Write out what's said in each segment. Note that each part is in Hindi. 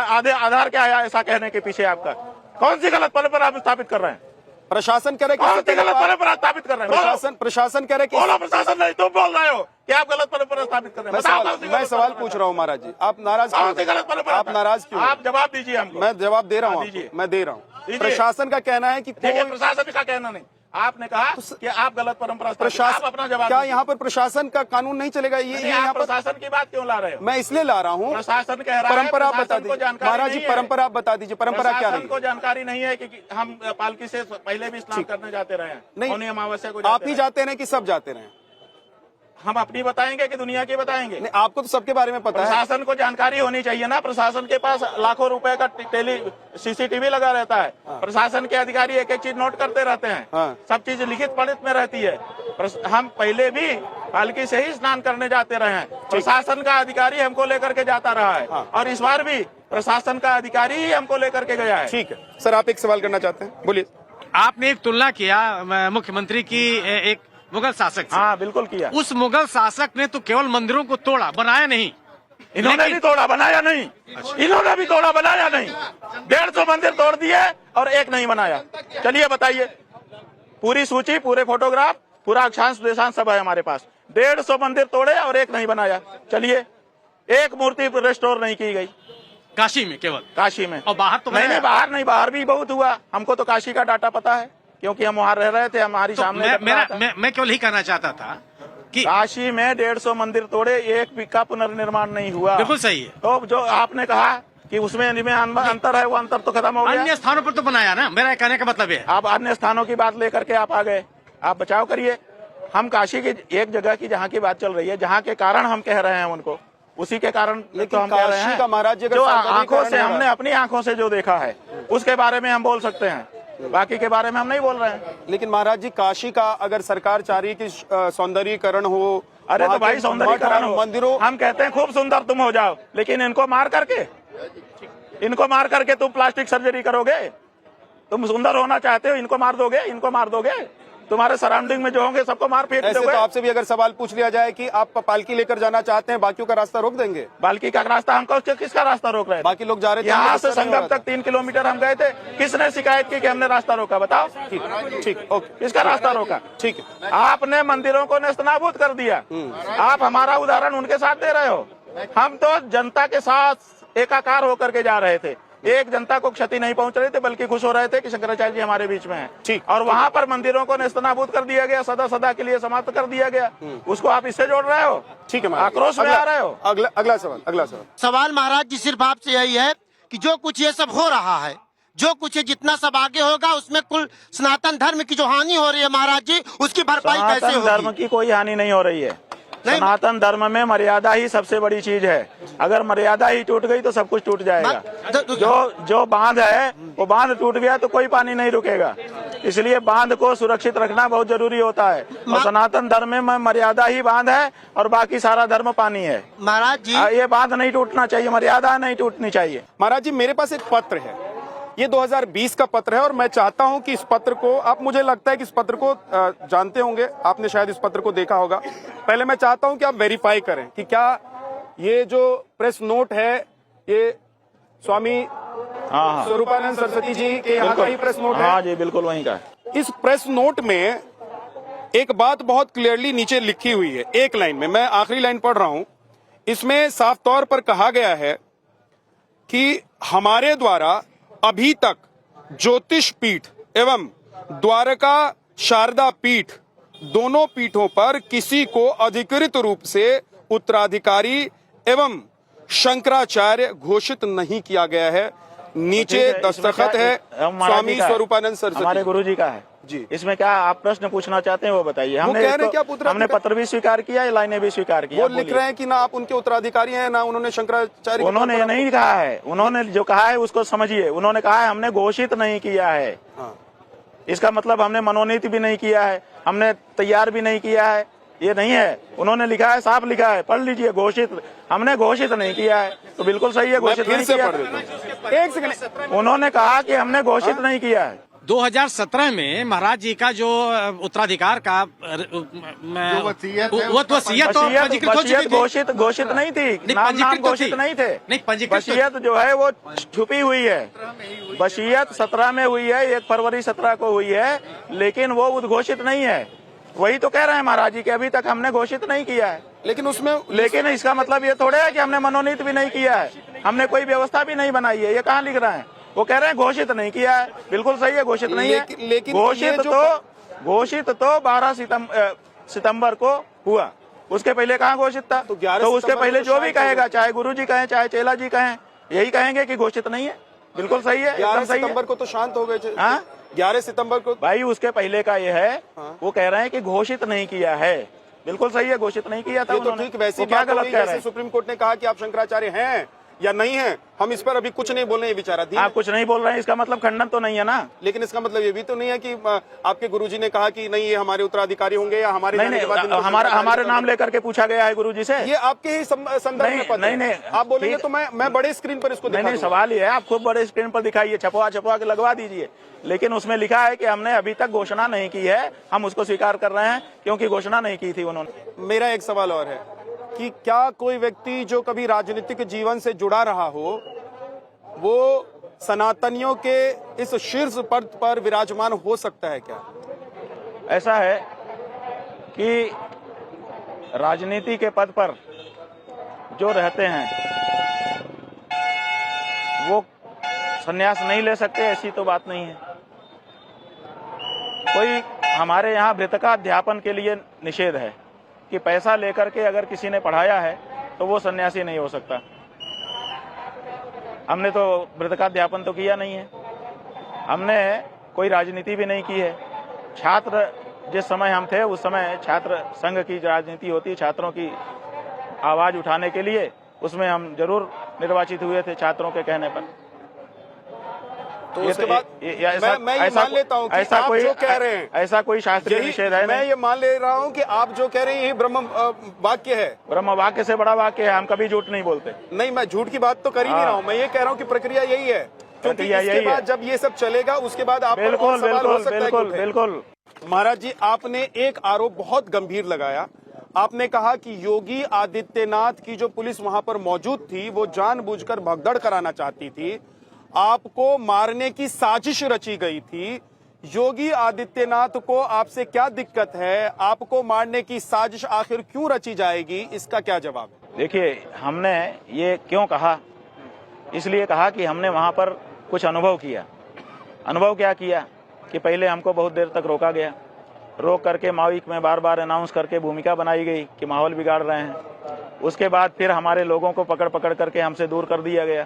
आधार क्या है ऐसा कहने के पीछे आपका? कौन सी गलत परंपरा आप स्थापित कर रहे हैं? प्रशासन कह रहे कौन सी गलत परंपरा स्थापित कर रहे हैं? प्रशासन कह रहे कि बोलो, प्रशासन नहीं, तुम बोल रहे हो कि आप गलत परंपरा स्थापित कर रहे हैं। मैं सवाल पूछ रहा हूँ महाराज जी, आप नाराज कौन सी गलत परंपरा? आप नाराज क्यों? आप जवाब दीजिए हमको। मैं जवाब दे रहा हूँ, दीजिए। मैं दे रहा हूँ। दीजिए। प्रशासन का कहना है कि देखिए, प्रशासन का कहना नहीं, आपने कहा कि आप गलत परंपरा। प्रशासन अपना जवाब क्या यहाँ पर प्रशासन का कानून नहीं चलेगा? ये यहाँ पर प्रशासन की बात क्यों ला रहे हो? मैं इसलिए ला रहा हूँ, प्रशासन कह रहा है परंपरा आप बता प्रशासन को दीजिए जानकारी महाराज जी, नहीं है। परंपरा आप बता दीजिए, परंपरा क्या प्रशासन रही? को जानकारी नहीं है कि हम पालकी से पहले भी स्नान करने जाते रहे हैं। नहीं, मौनी अमावस्या को आप ही जाते रहे कि सब जाते रहे? हम अपनी बताएंगे कि दुनिया की बताएंगे? नहीं, आपको तो सबके बारे में पता है। प्रशासन को जानकारी होनी चाहिए ना। प्रशासन के पास लाखों रुपए का सीसीटीवी लगा रहता है। प्रशासन के अधिकारी एक एक चीज नोट करते रहते हैं। हाँ। सब चीज लिखित पढ़ित में रहती है। हम पहले भी पालकी से ही स्नान करने जाते रहे हैं। प्रशासन का अधिकारी हमको लेकर के जाता रहा है। हाँ। और इस बार भी प्रशासन का अधिकारी ही हमको लेकर के गया है। ठीक है सर, आप एक सवाल करना चाहते हैं, बोलिए। आपने एक तुलना किया मुख्यमंत्री की एक मुगल शासक से। हाँ, बिल्कुल किया। उस मुगल शासक ने तो केवल मंदिरों को तोड़ा, बनाया नहीं। इन्होंने भी तोड़ा, बनाया नहीं। इन्होंने भी तोड़ा, बनाया नहीं। 150 मंदिर तोड़ दिए और एक नहीं बनाया। चलिए बताइए, पूरी सूची, पूरे फोटोग्राफ, पूरा अक्षांश देशांश सब है हमारे पास। 150 मंदिर तोड़े और एक नहीं बनाया। चलिए, एक मूर्ति रेस्टोर नहीं की गई काशी में, केवल काशी में। और बाहर तो नहीं, बाहर नहीं, बाहर भी बहुत हुआ। हमको तो काशी का डाटा पता है क्योंकि हम वहाँ रह रहे थे, हमारी तो सामने। मैं केवल ही कहना चाहता था कि काशी में 150 मंदिर तोड़े, एक भी का पुनर्निर्माण नहीं हुआ। बिल्कुल सही है। तो जो आपने कहा कि उसमें अंतर है, वो अंतर तो खत्म हो गया। अन्य स्थानों पर तो बनाया ना, मेरा कहने का मतलब है। आप अन्य स्थानों की बात लेकर के आप आ गए, आप बचाव करिए। हम काशी की एक जगह की जहाँ की बात चल रही है, जहाँ के कारण हम कह रहे हैं उनको, उसी के कारण तो हम कह रहे हैं। का महाराज जी जो आंखों से हमने अपनी आंखों से जो देखा है उसके बारे में हम बोल सकते हैं, बाकी के बारे में हम नहीं बोल रहे हैं। लेकिन महाराज जी, काशी का अगर सरकार चाह रही है कि सौंदर्यीकरण हो, अरे तो भाई सौंदर्यीकरण हो, मंदिरों, हम कहते हैं खूब सुंदर तुम हो जाओ, लेकिन इनको मार करके तुम प्लास्टिक सर्जरी करोगे? तुम सुंदर होना चाहते हो, इनको मार दोगे? तुम्हारे सराउंडिंग में जो होंगे सबको मार फेंक दोगे। तो आपसे भी अगर सवाल पूछ लिया जाए कि आप पालकी लेकर जाना चाहते हैं, बाकियों का रास्ता रोक देंगे? पालकी का रास्ता हमको, किसका रास्ता रोक रहे थे? बाकी लोग जा रहे थे, यहाँ से संगम तक 3 किलोमीटर हम गए थे। किसने शिकायत की कि हमने रास्ता रोका? बताओ। ठीक, ओके। किसका रास्ता रोका? ठीक है। आपने मंदिरों को नेस्तनाबूद कर दिया। आप हमारा उदाहरण उनके साथ दे रहे हो। हम तो जनता के साथ एकाकार होकर के जा रहे थे। एक जनता को क्षति नहीं पहुंच रही थी, बल्कि खुश हो रहे थे कि शंकराचार्य जी हमारे बीच में हैं। ठीक। और वहाँ पर मंदिरों को नेस्तनाबूद कर दिया गया, सदा के लिए समाप्त कर दिया गया। उसको आप इससे जोड़ रहे हो? ठीक है, आक्रोश में आ रहे हो। अगला सवाल महाराज जी सिर्फ आपसे यही है कि जो कुछ ये सब हो रहा है, जो कुछ जितना सब आगे होगा, उसमें कुल सनातन धर्म की जो हानि हो रही है महाराज जी, उसकी भरपाई कैसे होगी? सनातन धर्म की कोई हानि नहीं हो रही है। सनातन धर्म में मर्यादा ही सबसे बड़ी चीज है। अगर मर्यादा ही टूट गई तो सब कुछ टूट जाएगा। जो बांध है वो बांध टूट गया तो कोई पानी नहीं रुकेगा। इसलिए बांध को सुरक्षित रखना बहुत जरूरी होता है। और सनातन धर्म में मर्यादा ही बांध है और बाकी सारा धर्म पानी है। महाराज जी, ये बांध नहीं टूटना चाहिए, मर्यादा नहीं टूटनी चाहिए। महाराज जी, मेरे पास एक पत्र है, ये 2020 का पत्र है, और मैं चाहता हूं कि इस पत्र को, आप, मुझे लगता है कि इस पत्र को जानते होंगे, आपने शायद इस पत्र को देखा होगा। पहले मैं चाहता हूं कि आप वेरीफाई करें कि क्या ये जो प्रेस नोट है ये स्वामी स्वरूपानंद सरस्वती जी के यहाँ का ही प्रेस नोट है? हाँ जी, बिल्कुल वहीं का। इस प्रेस नोट में एक बात बहुत क्लियरली नीचे लिखी हुई है, एक लाइन में, मैं आखिरी लाइन पढ़ रहा हूं। इसमें साफ तौर पर कहा गया है कि हमारे द्वारा अभी तक ज्योतिष पीठ एवं द्वारका शारदा पीठ, दोनों पीठों पर किसी को अधिकृत रूप से उत्तराधिकारी एवं शंकराचार्य घोषित नहीं किया गया है। नीचे दस्तखत है स्वामी स्वरूपानंद सरस्वती, हमारे गुरुजी का है जी। इसमें क्या आप प्रश्न पूछना चाहते हैं वो बताइए। हमने पत्र भी स्वीकार किया है, लाइनें भी स्वीकार की। वो लिख रहे हैं कि ना आप उनके उत्तराधिकारी हैं, ना उन्होंने शंकराचार्य। उन्होंने नहीं कहा है, उन्होंने जो कहा है उसको समझिए। उन्होंने कहा है हमने घोषित नहीं किया है। इसका मतलब हमने मनोनीत भी नहीं किया है, हमने तैयार भी नहीं किया है, ये नहीं है। उन्होंने लिखा है, साफ लिखा है, पढ़ लीजिए, घोषित। हमने घोषित नहीं किया है, तो बिल्कुल सही है, घोषित नहीं किया। एक सेकंड, उन्होंने कहा कि हमने घोषित नहीं किया है। 2017 में महाराज जी का जो उत्तराधिकार का वसीयत तो पंजीकृत हो चुकी थी। घोषित नहीं थी, नाम पंजीकृत तो घोषित थी। नहीं थे। नहीं, पंजीकृत तो- वसीयत जो है वो छुपी हुई है। वसीयत 17 में हुई है, 1 फरवरी 17 को हुई है, लेकिन वो उद्घोषित नहीं है। वही तो कह रहे हैं महाराज जी कि अभी तक हमने घोषित नहीं किया है। लेकिन इसका मतलब ये थोड़े है कि हमने मनोनीत भी नहीं किया है, हमने कोई व्यवस्था भी नहीं बनाई है। ये कहाँ लिख रहे हैं? वो कह रहे हैं घोषित नहीं किया है। बिल्कुल सही है, घोषित नहीं है। लेकिन घोषित तो 12 सितंबर को हुआ, उसके पहले कहाँ घोषित था? तो उसके पहले जो भी कहेगा, चाहे गुरुजी कहें चाहे चेला जी कहें, यही कहेंगे कि घोषित नहीं है। बिल्कुल सही है, 11 सितंबर को तो शांत हो गए थे। 11 सितंबर को भाई उसके पहले का ये है, वो कह रहे हैं कि घोषित नहीं किया है। बिल्कुल सही है, घोषित नहीं किया था ये तो ठीक। वैसी क्या बात गलत नहीं, कह रहे जैसे हैं? सुप्रीम कोर्ट ने कहा कि आप शंकराचार्य हैं या नहीं है, हम इस पर अभी कुछ नहीं बोल रहे हैं, विचाराधीन। आप कुछ नहीं बोल रहे हैं, इसका मतलब खंडन तो नहीं है ना। लेकिन इसका मतलब ये भी तो नहीं है कि आपके गुरुजी ने कहा कि नहीं ये हमारे उत्तराधिकारी होंगे या हमारे नहीं, जाने के बाद इनको हमारे नाम लेकर के पूछा गया है गुरुजी से। ये आपके ही संदर्भ में पद है। नहीं, आप बोलेंगे तो मैं बड़े स्क्रीन पर इसको नहीं, सवाल ये है, आप खूब बड़े स्क्रीन पर दिखाइए, छपवा के लगवा दीजिए, लेकिन उसमें लिखा है कि हमने अभी तक घोषणा नहीं की है। हम उसको स्वीकार कर रहे हैं क्योंकि घोषणा नहीं की थी उन्होंने। मेरा एक सवाल और है कि क्या कोई व्यक्ति जो कभी राजनीतिक जीवन से जुड़ा रहा हो, वो सनातनियों के इस शीर्ष पद पर विराजमान हो सकता है क्या? ऐसा है कि राजनीति के पद पर जो रहते हैं वो संन्यास नहीं ले सकते, ऐसी तो बात नहीं है। कोई हमारे यहाँ वृतकाध्यापन के लिए निषेध है कि पैसा लेकर के अगर किसी ने पढ़ाया है तो वो सन्यासी नहीं हो सकता। हमने तो वृतकाध्यापन तो किया नहीं है, हमने कोई राजनीति भी नहीं की है। छात्र जिस समय हम थे उस समय छात्र संघ की राजनीति होती है, छात्रों की आवाज उठाने के लिए, उसमें हम जरूर निर्वाचित हुए थे छात्रों के कहने पर। तो उसके बाद मैं ये मान लेता हूँ कि ऐसा आप कोई जो कह रहे हैं, ऐसा कोई शास्त्रीय निषेध है मैं ये मान ले रहा हूँ कि आप जो कह रहे हैं यही ब्रह्म वाक्य है। ब्रह्म वाक्य से बड़ा वाक्य है, हम कभी झूठ नहीं बोलते। नहीं, मैं झूठ की बात तो कर ही नहीं रहा हूँ, मैं ये कह रहा हूँ कि प्रक्रिया यही है, क्योंकि इसके बाद जब ये सब चलेगा उसके बाद आप बिल्कुल। महाराज जी, आपने एक आरोप बहुत गंभीर लगाया। आपने कहा कि योगी आदित्यनाथ की जो पुलिस वहां पर मौजूद थी वो जानबूझकर भगदड़ कराना चाहती थी, आपको मारने की साजिश रची गई थी। योगी आदित्यनाथ को आपसे क्या दिक्कत है? आपको मारने की साजिश आखिर क्यों रची जाएगी? इसका क्या जवाब है? देखिए, हमने ये क्यों कहा, इसलिए कहा कि हमने वहां पर कुछ अनुभव किया। अनुभव क्या किया कि पहले हमको बहुत देर तक रोका गया, रोक करके माइक में बार बार अनाउंस करके भूमिका बनाई गई कि माहौल बिगाड़ रहे हैं। उसके बाद फिर हमारे लोगों को पकड़ करके हमसे दूर कर दिया गया,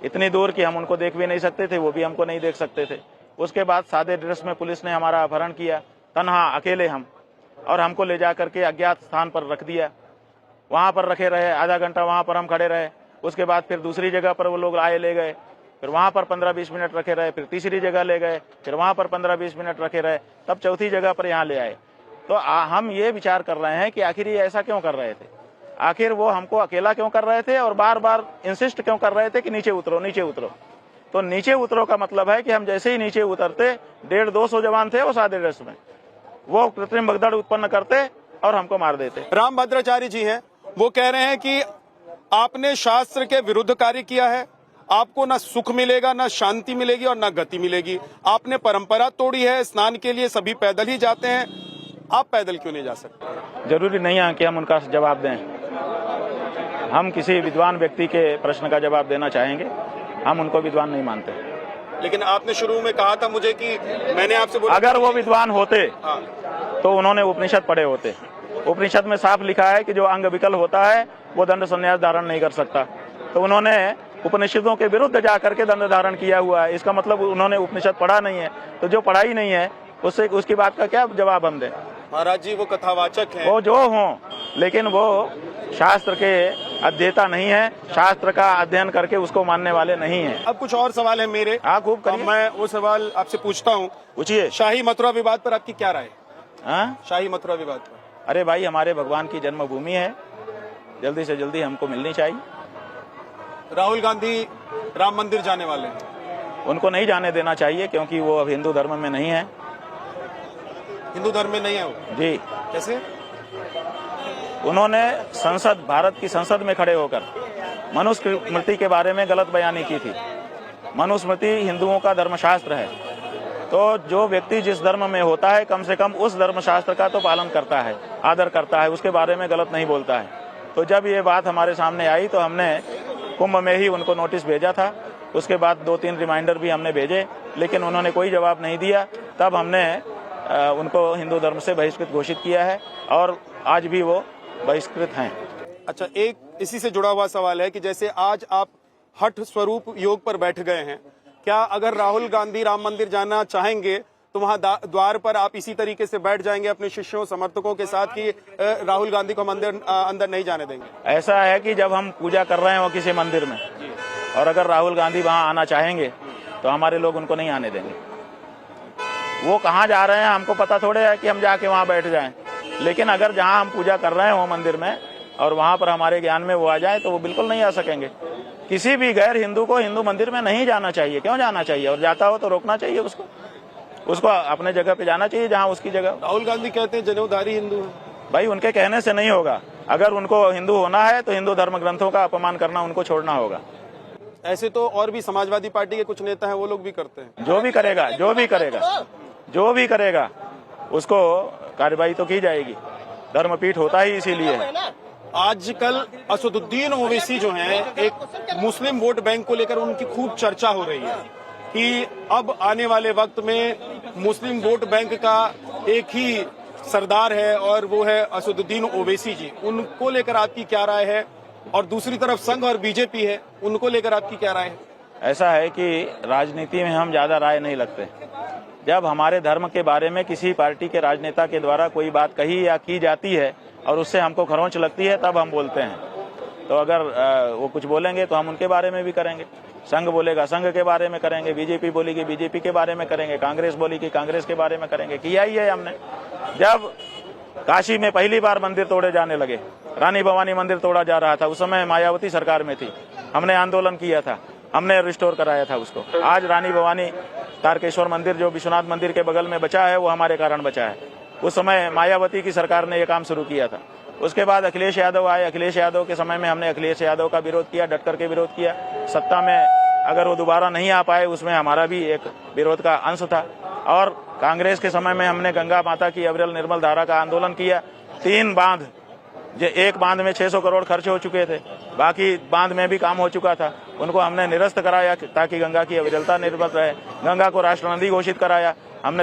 इतनी दूर कि हम उनको देख भी नहीं सकते थे, वो भी हमको नहीं देख सकते थे। उसके बाद सादे ड्रेस में पुलिस ने हमारा अपहरण किया, तन्हा अकेले हम, और हमको ले जा करके अज्ञात स्थान पर रख दिया। वहाँ पर रखे रहे, आधा घंटा वहाँ पर हम खड़े रहे। उसके बाद फिर दूसरी जगह पर वो लोग आए, ले गए, फिर वहाँ पर 15-20 मिनट रखे रहे, फिर तीसरी जगह ले गए, फिर वहाँ पर 15-20 मिनट रखे रहे, तब चौथी जगह पर यहाँ ले आए। तो हम ये विचार कर रहे हैं कि आखिर ये ऐसा क्यों कर रहे थे, आखिर वो हमको अकेला क्यों कर रहे थे और बार बार इंसिस्ट क्यों कर रहे थे कि नीचे उतरो नीचे उतरो। तो नीचे उतरो का मतलब है कि हम जैसे ही नीचे उतरते, 150-200 जवान थे वो सादे ड्रेस में, वो कृत्रिम भगदड़ उत्पन्न करते और हमको मार देते। राम भद्राचार्य जी हैं, वो कह रहे हैं कि आपने शास्त्र के विरुद्ध कार्य किया है, आपको ना सुख मिलेगा, ना शांति मिलेगी और ना गति मिलेगी। आपने परंपरा तोड़ी है, स्नान के लिए सभी पैदल ही जाते हैं, आप पैदल क्यों नहीं जा सकते? जरूरी नहीं है कि हम उनका जवाब दें, हम किसी विद्वान व्यक्ति के प्रश्न का जवाब देना चाहेंगे, हम उनको विद्वान नहीं मानते। लेकिन आपने शुरू में कहा था मुझे कि मैंने आपसे बोला, अगर वो विद्वान होते तो उन्होंने उपनिषद पढ़े होते। उपनिषद में साफ लिखा है कि जो अंग विकल होता है वो दंड संन्यास धारण नहीं कर सकता, तो उन्होंने उपनिषदों के विरुद्ध जाकर के दंड धारण किया हुआ है। इसका मतलब उन्होंने उपनिषद पढ़ा नहीं है, तो जो पढ़ाई नहीं है उससे उसकी बात का क्या जवाब हम दें? महाराज जी वो कथावाचक हैं, वो जो हों, लेकिन वो शास्त्र के अध्येता नहीं है, शास्त्र का अध्ययन करके उसको मानने वाले नहीं हैं। अब कुछ और सवाल है मेरे। हाँ, खूब करिए। मैं वो सवाल आपसे पूछता हूँ, पूछिए। शाही मथुरा विवाद पर आपकी क्या राय? हाँ, शाही मथुरा विवाद पर? अरे भाई, हमारे भगवान की जन्मभूमि है, जल्दी से जल्दी हमको मिलनी चाहिए। राहुल गांधी राम मंदिर जाने वाले हैं, उनको नहीं जाने देना चाहिए, क्योंकि वो अब हिंदू धर्म में नहीं है। हिंदू धर्म में नहीं है वो? जी। कैसे? उन्होंने संसद, भारत की संसद में खड़े होकर मनुस्मृति के बारे में गलत बयानी की थी। मनुस्मृति हिंदुओं का धर्मशास्त्र है, तो जो व्यक्ति जिस धर्म में होता है कम से कम उस धर्मशास्त्र का तो पालन करता है, आदर करता है, उसके बारे में गलत नहीं बोलता है। तो जब ये बात हमारे सामने आई तो हमने कुंभ में ही उनको नोटिस भेजा था। उसके बाद 2-3 रिमाइंडर भी हमने भेजे, लेकिन उन्होंने कोई जवाब नहीं दिया। तब हमने उनको हिंदू धर्म से बहिष्कृत घोषित किया है और आज भी वो बहिष्कृत हैं। अच्छा, एक इसी से जुड़ा हुआ सवाल है कि जैसे आज आप हठ स्वरूप योग पर बैठ गए हैं, क्या अगर राहुल गांधी राम मंदिर जाना चाहेंगे तो वहां द्वार पर आप इसी तरीके से बैठ जाएंगे अपने शिष्यों समर्थकों के साथ कि राहुल गांधी को मंदिर अंदर नहीं जाने देंगे? ऐसा है कि जब हम पूजा कर रहे हैं वो किसी मंदिर में, और अगर राहुल गांधी वहां आना चाहेंगे तो हमारे लोग उनको नहीं आने देंगे। वो कहाँ जा रहे हैं हमको पता थोड़े है कि हम जाके वहां बैठ जाएं। लेकिन अगर जहां हम पूजा कर रहे हैं वो मंदिर में और वहां पर हमारे ज्ञान में वो आ जाए तो वो बिल्कुल नहीं आ सकेंगे। किसी भी गैर हिंदू को हिंदू मंदिर में नहीं जाना चाहिए। क्यों जाना चाहिए? और जाता हो तो रोकना चाहिए उसको अपने जगह पे जाना चाहिए जहां उसकी जगह। राहुल गांधी कहते हैं जनेऊधारी हिंदू है। भाई उनके कहने से नहीं होगा। अगर उनको हिंदू होना है तो हिंदू धर्म ग्रंथों का अपमान करना उनको छोड़ना होगा। ऐसे तो और भी समाजवादी पार्टी के कुछ नेता हैं, वो लोग भी करते हैं। जो भी करेगा उसको कार्रवाई तो की जाएगी। धर्मपीठ होता ही इसीलिए है। आजकल असदुद्दीन ओवैसी जो हैं, एक मुस्लिम वोट बैंक को लेकर उनकी खूब चर्चा हो रही है कि अब आने वाले वक्त में मुस्लिम वोट बैंक का एक ही सरदार है और वो है असदुद्दीन ओवैसी जी। उनको लेकर आपकी क्या राय है? और दूसरी तरफ संघ और बीजेपी है, उनको लेकर आपकी क्या राय है? ऐसा है कि राजनीति में हम ज्यादा राय नहीं लगते। जब हमारे धर्म के बारे में किसी पार्टी के राजनेता के द्वारा कोई बात कही या की जाती है और उससे हमको खरोंच लगती है तब हम बोलते हैं। तो अगर वो कुछ बोलेंगे तो हम उनके बारे में भी करेंगे। संघ बोलेगा संघ के बारे में करेंगे, बीजेपी बोलेगी बीजेपी के बारे में करेंगे, कांग्रेस बोलेगी कांग्रेस के बारे में करेंगे। किया ही है हमने। जब काशी में पहली बार मंदिर तोड़े जाने लगे, रानी भवानी मंदिर तोड़ा जा रहा था, उस समय मायावती सरकार में थी, हमने आंदोलन किया था, हमने रिस्टोर कराया था उसको। आज रानी भवानी तारकेश्वर मंदिर जो विश्वनाथ मंदिर के बगल में बचा है वो हमारे कारण बचा है। उस समय मायावती की सरकार ने ये काम शुरू किया था। उसके बाद अखिलेश यादव आए। अखिलेश यादव के समय में हमने अखिलेश यादव का विरोध किया, डट करके विरोध किया। सत्ता में अगर वो दोबारा नहीं आ पाए उसमें हमारा भी एक विरोध का अंश था। और कांग्रेस के समय में हमने गंगा माता की अविरल निर्मल धारा का आंदोलन किया। 3 बांध, एक बांध में 600 करोड़ खर्च हो चुके थे, बाकी बांध में भी काम हो चुका था, उनको हमने निरस्त कराया ताकि गंगा की अविरलता निर्मल रहे। गंगा को राष्ट्र नदी घोषित कराया हमने।